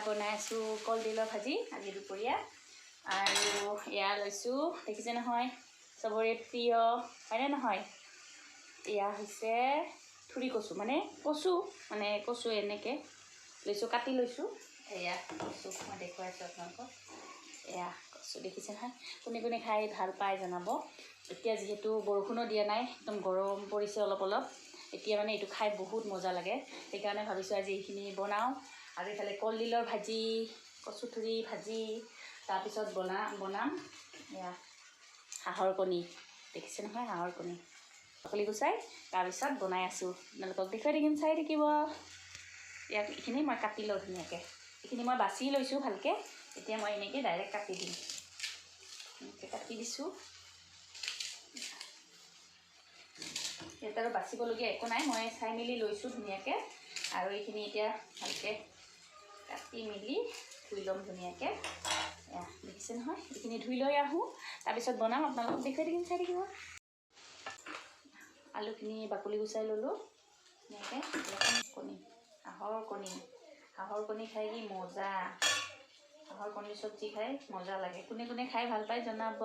বনাই আছোঁ কলডিলৰ ভাজি আজি দুপৰীয়া আৰু এয়া লৈছোঁ দেখিছে নহয় চবৰে প্ৰিয় হয়নে নহয় এয়া হৈছে থুৰি কচু মানে কচু এনেকৈ লৈছোঁ কাটি লৈছোঁ এয়া কচু মই দেখুৱাই আছোঁ আপোনালোকক এয়া কচু দেখিছে নহয় কোনে কোনে খাই ভাল পায় জনাব এতিয়া যিহেতু বৰষুণো দিয়া নাই একদম গৰম পৰিছে অলপ এতিয়া মানে এইটো খাই বহুত মজা লাগে সেইকাৰণে ভাবিছোঁ আজি এইখিনি বনাওঁ আৰু ইফালে কলডিলৰ ভাজি কচুথুৰি ভাজি তাৰপিছত বনাম এয়া হাঁহৰ কণী দেখিছে নহয় হাঁহৰ কণী বাকলি গুচাই তাৰপিছত বনাই আছোঁ আপোনালোকক দেখুৱাই থাকিম চাই থাকিব ইয়াক এইখিনি মই কাটি লওঁ ধুনীয়াকৈ এইখিনি মই বাছি লৈছোঁ ভালকৈ এতিয়া মই এনেকৈ ডাইৰেক্ট কাটি দিম এনেকৈ কাটি দিছোঁ ইয়াত আৰু বাচিবলগীয়া একো নাই মই চাই মেলি লৈছোঁ ধুনীয়াকৈ আৰু এইখিনি এতিয়া ভালকৈ কাটি মেলি ধুই ল'ম ধুনীয়াকৈ এয়া দেখিছে নহয় এইখিনি ধুই লৈ আহোঁ তাৰপিছত বনাম আপোনালোকক দেখুৱাই থাকিম চাই থাকিব আলুখিনি বাকলি গুচাই ল'লোঁ ধুনীয়াকৈ কণী হাঁহৰ কণী খাই কি মজা হাঁহৰ কণীৰ চব্জি খাই মজা লাগে কোনে কোনে খাই ভাল পায় জনাব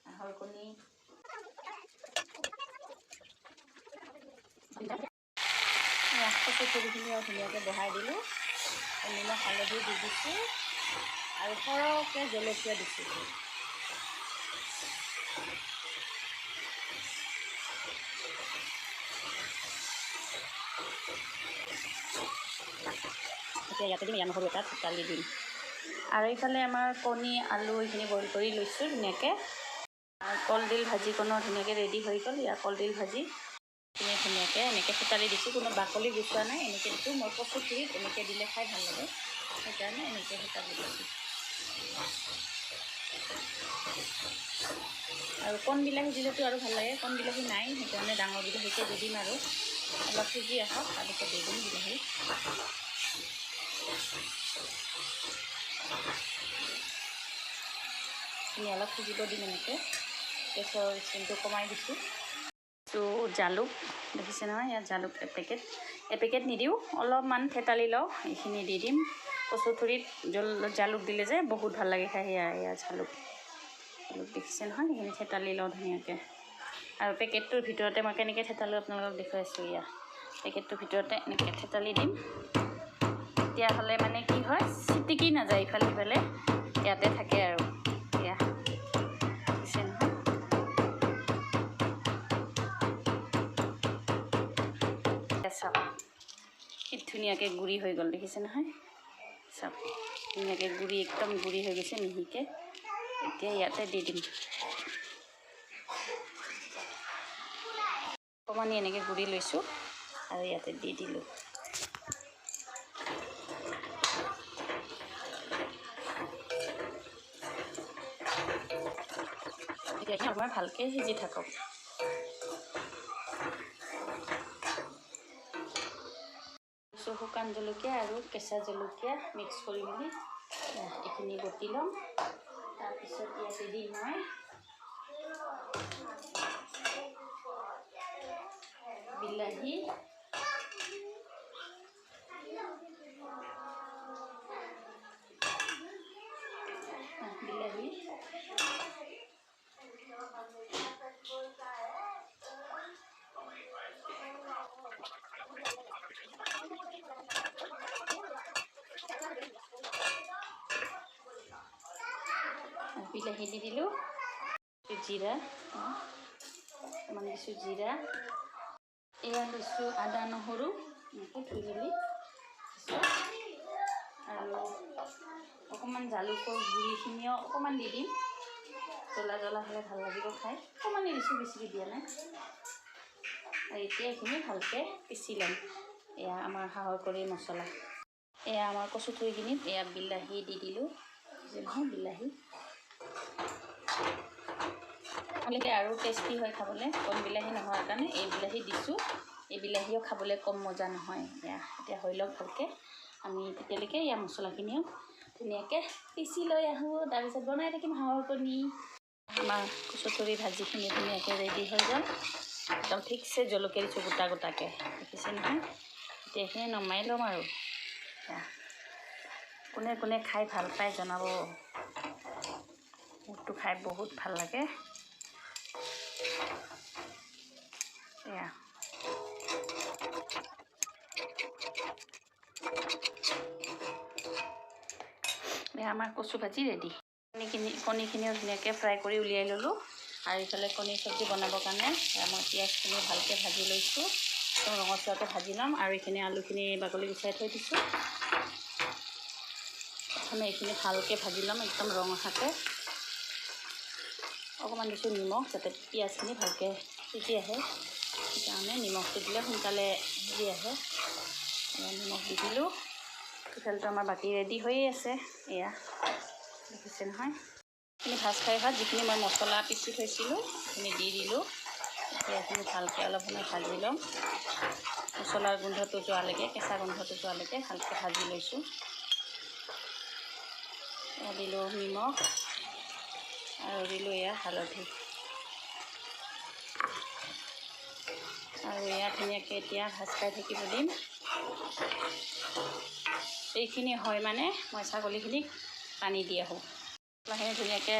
হাঁহৰ কণী কচুথুৰিখিনি ধুনীয়াকৈ বহাই দিলোঁ নিমখ হালধি দি দিছোঁ আৰু সৰহকৈ জলকীয়া দিছোঁ এতিয়া ইয়াতে দিম নহৰু এটা দালি দিম আৰু এইফালে আমাৰ কণী আলু এইখিনি বইল কৰি লৈছোঁ ধুনীয়াকৈ আৰু কলডিল ভাজিকণো ধুনীয়াকৈ ৰেডি হৈ গ'ল ইয়াৰ কলডিল ভাজি ধুনীয়াকৈ এনেকৈ থেতালি দিছোঁ কোনো বাকলি গুচোৱা নাই এনেকৈ দিছোঁ মই কচুথুৰিত এনেকৈ দিলে খাই ভাল লাগে সেইকাৰণে এনেকৈ থেতালি দিছোঁ আৰু কণ বিলাহী দিলেতো আৰু ভাল লাগে কণ বিলাহী নাই সেইকাৰণে ডাঙৰ বিলাহীকে দি দিম আৰু অলপ সিজি আহক তাৰপিছত দি দিম বিলাহী অলপ সিজিব দিম এনেকৈ গেছৰ ষ্টিমটো কমাই দিছোঁ তো জালুক দেখিছে নহয় ইয়াত জালুক এপেকেট নিদিওঁ অলপমান থেতালি লওঁ এইখিনি দি দিম কচুথুৰিত জালুক দিলে যে বহুত ভাল লাগে খাই এয়া জালুক দেখিছে নহয় সেইখিনি থেতালি লওঁ ধুনীয়াকৈ আৰু পেকেটটোৰ ভিতৰতে মই কেনেকৈ থেতালোঁ আপোনালোকক দেখুৱাইছোঁ এয়া পেকেটটোৰ ভিতৰতে এনেকৈ থেতালি দিম তেতিয়াহ'লে মানে কি হয় চিটিকি নাযায় ইফালে সিফালে ইয়াতে থাকে আৰু এয়া দেখিছে নহয় চাওক কি ধুনীয়াকৈ গুড়ি হৈ গ'ল দেখিছে নহয় চাওক ধুনীয়াকৈ একদম গুড়ি হৈ গৈছে মিহিকৈ এতিয়া ইয়াতে দি দিম অকণমান এনেকৈ গুড়ি লৈছোঁ আৰু ইয়াতে দি দিলোঁ এতিয়া আমাৰ ভালকৈ সিজি থাকক শুকান জলকীয়া আৰু কেঁচা জলকীয়া মিক্স কৰি মেলি এইখিনি বটি ল'ম তাৰপিছত ইয়াতে দিম মই বিলাহী বিলাহী দি দিলোঁ জিৰা অকণমান দিছোঁ জিৰা এয়া লৈছোঁ আদা নহৰু এনেকৈ ধুই মেলি আৰু অকণমান জালুকৰ গুড়িখিনিও অকণমান দি দিম জ্বলা হ'লে ভাল লাগিব খাই অকণমান দিছোঁ বেছিকৈ দিয়া নাই আৰু এতিয়া এইখিনি ভালকৈ পিচি ল'ম এয়া আমাৰ হাঁহৰ কণীৰ মছলা এয়া আমাৰ কচুথুৰিখিনিত এয়া বিলাহী দি দিলোঁ নহয় বিলাহী আৰু টেষ্টি হয় খাবলৈ কণ বিলাহী নোহোৱাৰ কাৰণে এই বিলাহী দিছোঁ এই বিলাহীও খাবলৈ কম মজা নহয় এতিয়া হৈ লওক ভালকৈ আমি তেতিয়ালৈকে ইয়াৰ মছলাখিনিও ধুনীয়াকৈ পিচি লৈ আহোঁ তাৰপিছত বনাই থাকিম হাঁহৰ কণী আমাৰ কচুথুৰি ভাজিখিনি ধুনীয়াকৈ ৰেডি হৈ গ'ল একদম ঠিকছে জলকীয়া দিছোঁ গোটাকৈ দেখিছে নহয় এতিয়া এইখিনি নমাই ল'ম আৰু কোনে কোনে খাই ভাল পায় জনাব। মোৰতো খাই বহুত ভাল লাগে। এয়া আমাৰ কচু ভাজি ৰেডি। কণীখিনিও ধুনীয়াকৈ ফ্ৰাই কৰি উলিয়াই ল'লোঁ। আৰু ইফালে কণী চব্জি বনাবৰ কাৰণে মই পিঁয়াজখিনি ভালকৈ ভাজি লৈছোঁ। ৰঙচুৱাকৈ ভাজি ল'ম। আৰু এইখিনি আলুখিনি বাকলি গুচাই থৈ দিছোঁ। প্ৰথমে এইখিনি ভালকৈ ভাজি ল'ম একদম ৰঙাকৈ। অকণমান দিছোঁ নিমখ যাতে পিঁয়াজখিনি ভালকৈ সিজি আহে, সেইকাৰণে নিমখটো দিলে সোনকালে সিজি আহে। নিমখ দি দিলোঁ। ইফালেতো আমাৰ বাকী ৰেডি হৈয়ে আছে। এয়া দেখিছে নহয়, এইখিনি ভাজ খাই ভাত যিখিনি মই মছলা পিচি থৈছিলোঁ সেইখিনি দি দিলোঁ। এতিয়া এইখিনি ভালকৈ অলপ সময় ভাজি ল'ম। মছলাৰ গোন্ধটো যোৱালৈকে, কেঁচা গোন্ধটো যোৱালৈকে ভালকৈ ভাজি লৈছোঁ। দিলোঁ নিমখ আৰু দিলোঁ এয়া হালধি। আৰু এয়া ধুনীয়াকৈ এতিয়া ভাজ খাই থাকিব দিম। এইখিনি হয় মানে মই ছাগলীখিনিক পানী দি আহোঁ। মছলাখিনি ধুনীয়াকৈ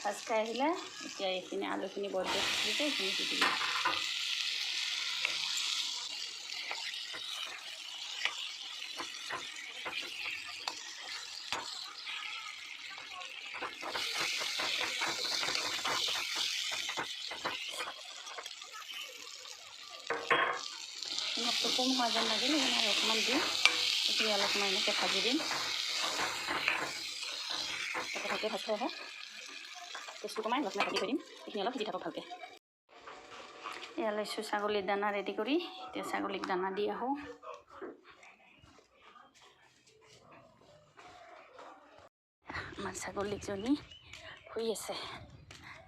ভাজ খাই আহিলে এতিয়া এইখিনি আলুখিনি বইল কৰি থৈছিলোঁ এইখিনি দি দিলোঁ। নিমখটো কম হোৱা যেন লাগিল, সেইকাৰণে আৰু অকণমান দিম। এইখিনি অলপ সময় এনেকৈ ভাজি দিম। ভালকৈ ভাজ খাই আহে, টেষ্টটো কমাই অলপ সময় ভাজি থৈ দিম। এইখিনি অলপ সিজি থাকক ভালকৈ। এয়া লৈছোঁ ছাগলীৰ দানা ৰেডি কৰি। এতিয়া ছাগলীক দানা দি আহোঁ। আমাৰ ছাগলীজনী শুই আছে,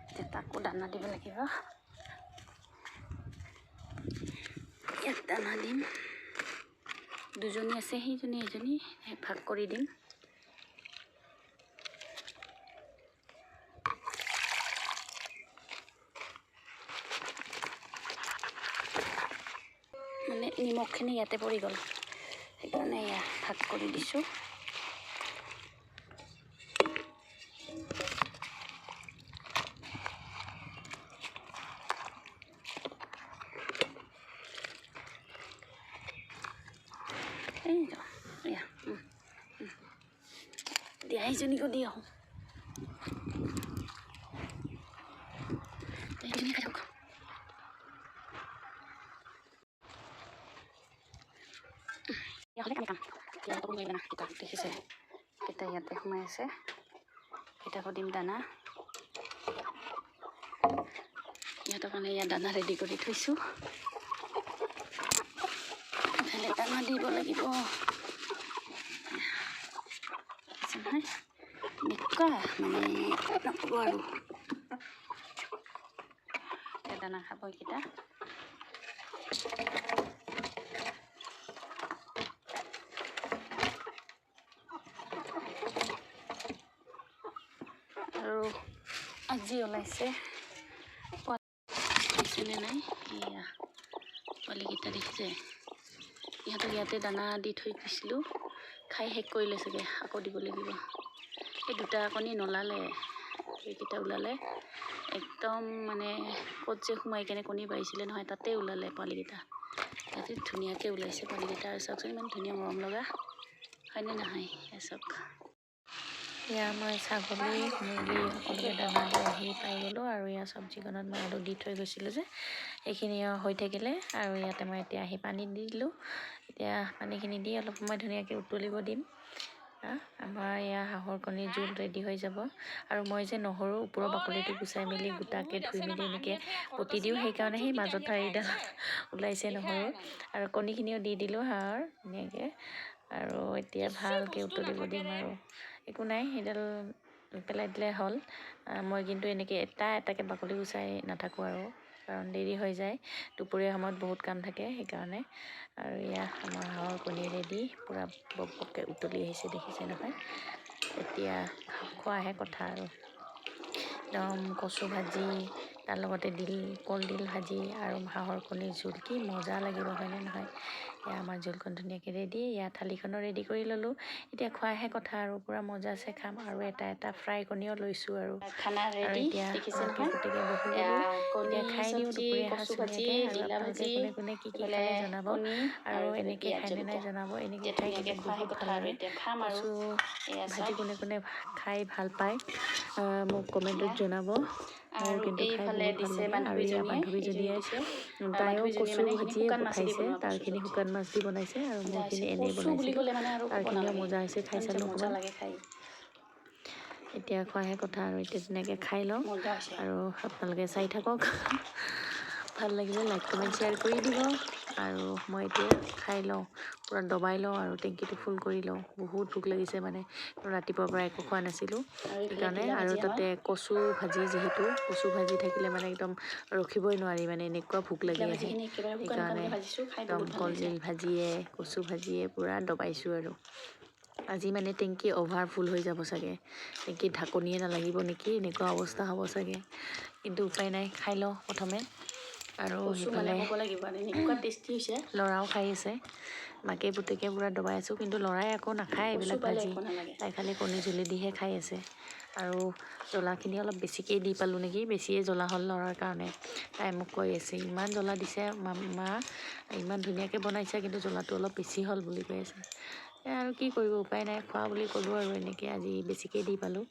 এতিয়া তাকো দানা দিব লাগিব। ইয়াত দানা দিম। দুজনী আছে, সেইজনী এজনী ভাগ কৰি দিম। মানে নিমখখিনি ইয়াতে পৰি গ'ল, সেইকাৰণে এয়া ভাগ কৰি দিছোঁ। এয়া দিয়া এইজনীকো দি আহোঁ। এইজনী খাই থাকক। হ'লে কাম ইয়াতো কৰিব না কিতাপ দেখিছে কেইটা ইয়াতে সোমাই আছে। কিতাপো দিম দানা। ইহঁতৰ কাৰণে ইয়াত দানা ৰেডি কৰি থৈছোঁ। ইফালে দানা দিব লাগিব। নহয় এনেকুৱা মানে নক'ব আৰু। দানা খাব এইকেইটা। আৰু আজি ওলাইছে পোৱালিনে নাই, এয়া পোৱালিকেইটা দেখিছে। ইহঁতক ইয়াতে দানা দি থৈ গৈছিলোঁ, খাই শেষ কৰিলে চাগে, আকৌ দিব লাগিব। এই দুটা কণী নলালে, এইকেইটা ওলালে। একদম মানে ক'ত যে সোমাই কেনে কণী পাৰিছিলে নহয়, তাতে ওলালে পোৱালিকেইটা। ইয়াতে ধুনীয়াকৈ ওলাইছে পোৱালিকেইটা। আৰু চাওকচোন ইমান ধুনীয়া মৰম লগা হয়নে নহয়, চাওক। এয়া মই ছাগলী মুৰ্গী সকলোকে দানা দি আহি পাই গ'লোঁ। আৰু ইয়াৰ চব্জিখনত মই আলু দি থৈ গৈছিলোঁ যে, সেইখিনি হৈ থাকিলে। আৰু ইয়াতে মই এতিয়া আহি পানী দি দিলোঁ। এতিয়া পানীখিনি দি অলপ সময় ধুনীয়াকৈ উতলিব দিম। আমাৰ ইয়াৰ হাঁহৰ কণীৰ জোল ৰেডি হৈ যাব। আৰু মই যে নহৰু ওপৰৰ বাকলিটো গুচাই মেলি গোটাকৈ ধুই মেলি এনেকৈ বটি দিওঁ, সেইকাৰণে সেই মাজত ঠাৰিডাল ওলাইছে নহৰু। আৰু কণীখিনিও দি দিলোঁ হাঁহৰ ধুনীয়াকৈ। আৰু এতিয়া ভালকৈ উতলিব দিম। আৰু একো নাই, সেইডাল পেলাই দিলে হ'ল। মই কিন্তু এনেকৈ এটাকৈ বাকলি গুচাই নাথাকোঁ আৰু, কাৰণ দেৰি হৈ যায়। দুপৰীয়া সময়ত বহুত কাম থাকে সেইকাৰণে। আৰু এয়া আমাৰ হাঁহৰ কণী ৰেডি, পূৰা বক বককৈ উতলি আহিছে দেখিছে নহয়। এতিয়া খোৱাহে কথা আৰু। একদম কচু ভাজি, তাৰ লগতে কলডিল ভাজি আৰু হাঁহৰ কণীৰ জোল, কি মজা লাগিব হয়নে নহয়। এয়া আমাৰ জোলকণ ধুনীয়াকৈ ৰেডি, ইয়াত থালিখনো ৰেডি কৰি ল'লোঁ। এতিয়া খোৱাহে কথা আৰু পূৰা মজাছে খাম। আৰু এটা ফ্ৰাই কণীও লৈছোঁ আৰু খানা ৰেডি দেখিছে নহয়। গতিকে বহি গ'লোঁ, এতিয়া খাই দিওঁ দুপৰীয়া সাঁজ ধুনীয়াকৈ। আৰু আপোনালোকে কোনে কোনে কি খালে জনাব, আৰু এনেকৈ খায়নে নাই জনাব। এনেকৈ খাই কিন্তু বহুত ভাল লাগে। কচু ভাজি কোনে কোনে খাই ভাল পায় মোক কমেণ্টত জনাব। মোৰ কিন্তু খাই বহুত ভাল লাগে। আৰু ইয়াৰ বান্ধৱীজনীয়ে তাইও কচু ভাজিয়ে খাইছে, তাৰখিনি শুকান মাছ দি বনাইছে আৰু মোৰখিনি এনেই বনাইছিলোঁ। তাৰখিনিও মজা হৈছে, খাই চালোঁ অকণমান। এতিয়া খোৱাহে কথা আৰু এতিয়া ধুনীয়াকৈ খাই লওঁ। আৰু আপোনালোকে চাই থাকক, ভাল লাগিলে লাইক কমেণ্ট শ্বেয়াৰ কৰি দিব। আৰু মই এতিয়া খাই লওঁ, পূৰা দবাই লওঁ আৰু টেংকিটো ফুল কৰি লওঁ। বহুত ভোক লাগিছে মানে, ৰাতিপুৱাৰ পৰা একো খোৱা নাছিলোঁ সেইকাৰণে। আৰু তাতে কচু ভাজি, যিহেতু কচু ভাজি থাকিলে মানে একদম ৰখিবই নোৱাৰি, মানে এনেকুৱা ভোক লাগি আহে। সেইকাৰণে একদম কলডিল ভাজিয়ে কচু ভাজিয়ে পূৰা দবাইছোঁ আৰু। আজি মানে টেংকি অভাৰ ফুল হৈ যাব চাগে, টেংকিত ঢাকনিয়ে নালাগিব নেকি, এনেকুৱা অৱস্থা হ'ব চাগে। কিন্তু উপায় নাই, খাই লওঁ প্ৰথমে। আৰু সিফালে ল'ৰাও খাই আছে, মাকে পুতেকে পূৰা দবাই আছোঁ। কিন্তু ল'ৰাই আকৌ নাখায় এইবিলাক ভাজি, তাই খালি কণী জুলেদিহে খাই আছে। আৰু জ্বলাখিনি অলপ বেছিকৈ দি পালোঁ নেকি, বেছিয়ে জ্বলা হ'ল ল'ৰাৰ কাৰণে। তাই মোক কৈ আছে ইমান জ্বলা দিছে মা, ইমান ধুনীয়াকৈ বনাইছে কিন্তু জ্বলাটো অলপ বেছি হ'ল বুলি কৈ আছে। আৰু কি কৰিব, উপায় নাই, খোৱা বুলি ক'লোঁ আৰু এনেকৈ আজি বেছিকৈ দি পালোঁ।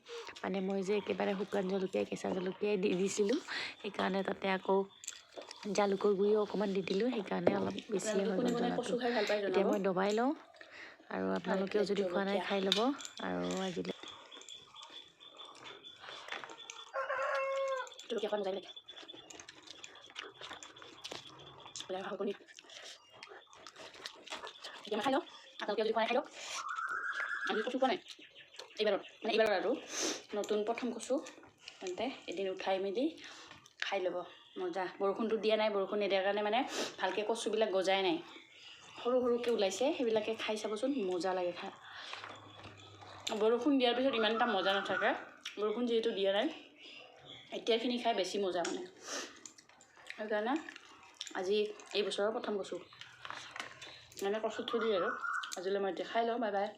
মানে মই যে একেবাৰে শুকান জলকীয়া কেঁচা জলকীয়াই দি দিছিলোঁ, সেইকাৰণে তাতে আকৌ জালুকৰ গুড়িও অকণমান দি দিলোঁ, সেইকাৰণে অলপ বেছিয়ে হৈ গ'ল জ্বলাটো। এতিয়া মই দবাই লওঁ, আৰু আপোনালোকেও যদি খোৱা নাই খাই ল'ব। আৰু আজিলৈ খাই লওঁ, আপোনালোকে যদি খোৱা নাই খাই লওক। আজি কচু খোৱা নাই এইবাৰৰ আৰু নতুন প্ৰথম কচু, তেন্তে এদিন উঠাই মেলি খাই ল'ব, মজা। বৰষুণটো দিয়া নাই, বৰষুণ নিদিয়াৰ কাৰণে মানে ভালকৈ কচুবিলাক গজাই নাই, সৰু সৰুকৈ ওলাইছে। সেইবিলাকে খাই চাবচোন, মজা লাগে খাই। বৰষুণ দিয়াৰ পিছত ইমান এটা মজা নাথাকে, বৰষুণ যিহেতু দিয়া নাই, এতিয়াখিনি খাই বেছি মজা মানে। সেইকাৰণে আজি এই বছৰৰ প্ৰথম কচু মানে কচু থৈ দিয়ে আৰু। আজিলৈ মই এতিয়া খাই লওঁ, বাই বাই।